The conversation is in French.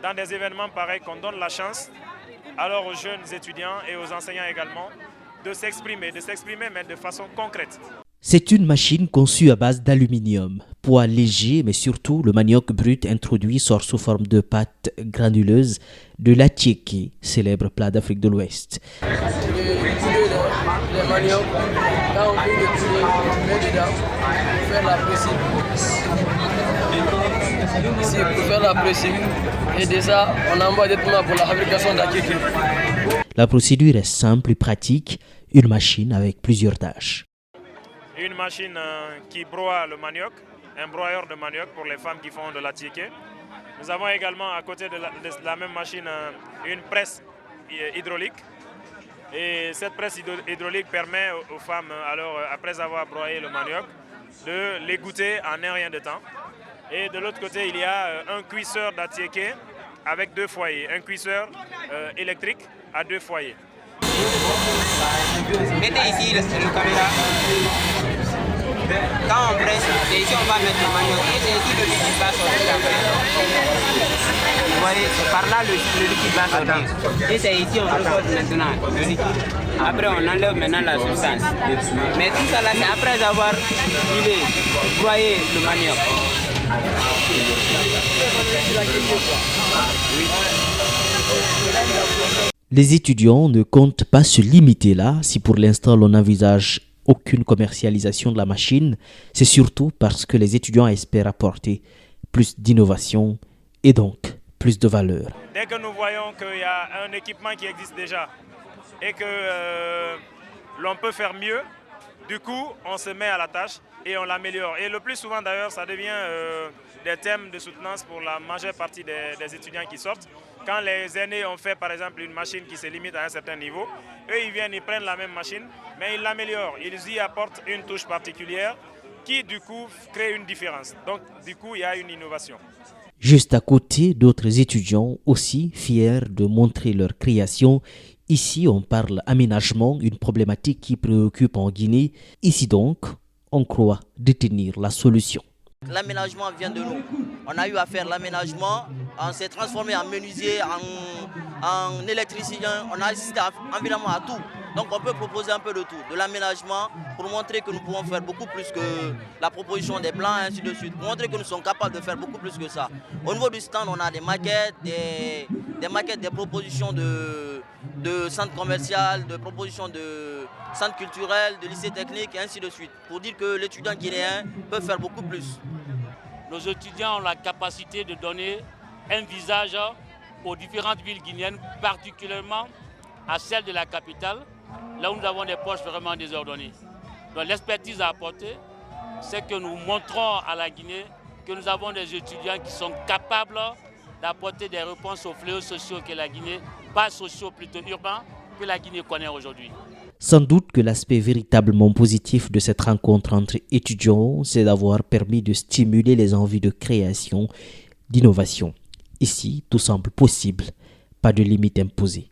dans des événements pareils qu'on donne la chance alors aux jeunes étudiants et aux enseignants également de s'exprimer, mais de façon concrète. C'est une machine conçue à base d'aluminium, poids léger, mais surtout le manioc brut introduit sort sous forme de pâte granuleuse de l'attiéké, célèbre plat d'Afrique de l'Ouest. Les manioc, quand on fait le tirer, on met dedans pour faire la pressing. Ici, pour faire la pressing, et déjà, on envoie directement pour la fabrication d'attiéké. La procédure est simple et pratique, une machine avec plusieurs tâches. Une machine qui broie le manioc, un broyeur de manioc pour les femmes qui font de l'attiéké. Nous avons également à côté de la même machine une presse hydraulique. Et cette presse hydraulique permet aux femmes, alors, après avoir broyé le manioc, de l'égoutter en un rien de temps. Et de l'autre côté, il y a un cuisseur d'attiéké avec 2 foyers, un cuisseur électrique à 2 foyers. Mettez ici le caméra. Quand on presse, c'est ici on va mettre le manioc et c'est ici que le liquide va sortir après. Vous voyez, c'est par là le liquide va sortir. Et c'est ici on ressort maintenant le liquide. Après on enlève maintenant la substance. Mais tout ça là c'est après avoir huilé, broyé le manioc. Les étudiants ne comptent pas se limiter là. Si pour l'instant l'on n'envisage aucune commercialisation de la machine, c'est surtout parce que les étudiants espèrent apporter plus d'innovation et donc plus de valeur. Dès que nous voyons qu'il y a un équipement qui existe déjà et que l'on peut faire mieux, du coup on se met à la tâche et on l'améliore. Et le plus souvent d'ailleurs ça devient des thèmes de soutenance pour la majeure partie des étudiants qui sortent. Quand les aînés ont fait par exemple une machine qui se limite à un certain niveau, eux ils viennent, ils prennent la même machine, mais ils l'améliorent. Ils y apportent une touche particulière qui du coup crée une différence. Donc du coup il y a une innovation. Juste à côté, d'autres étudiants aussi fiers de montrer leur création. Ici, on parle aménagement, une problématique qui préoccupe en Guinée. Ici donc, on croit détenir la solution. L'aménagement vient de nous. On a eu à faire l'aménagement, on s'est transformé en menuisier, en électricien, on a assisté évidemment à tout. Donc on peut proposer un peu de tout, de l'aménagement pour montrer que nous pouvons faire beaucoup plus que la proposition des plans et ainsi de suite. Pour montrer que nous sommes capables de faire beaucoup plus que ça. Au niveau du stand, on a des maquettes, des propositions de centres commerciaux, de propositions de centres culturels, de lycées techniques et ainsi de suite. Pour dire que l'étudiant guinéen peut faire beaucoup plus. Nos étudiants ont la capacité de donner un visage aux différentes villes guinéennes, particulièrement à celle de la capitale, là où nous avons des poches vraiment désordonnées. Donc l'expertise à apporter, c'est que nous montrons à la Guinée que nous avons des étudiants qui sont capables d'apporter des réponses aux fléaux sociaux que la Guinée, pas sociaux plutôt urbains, que la Guinée connaît aujourd'hui. Sans doute que l'aspect véritablement positif de cette rencontre entre étudiants, c'est d'avoir permis de stimuler les envies de création, d'innovation. Ici, tout semble possible, pas de limite imposée.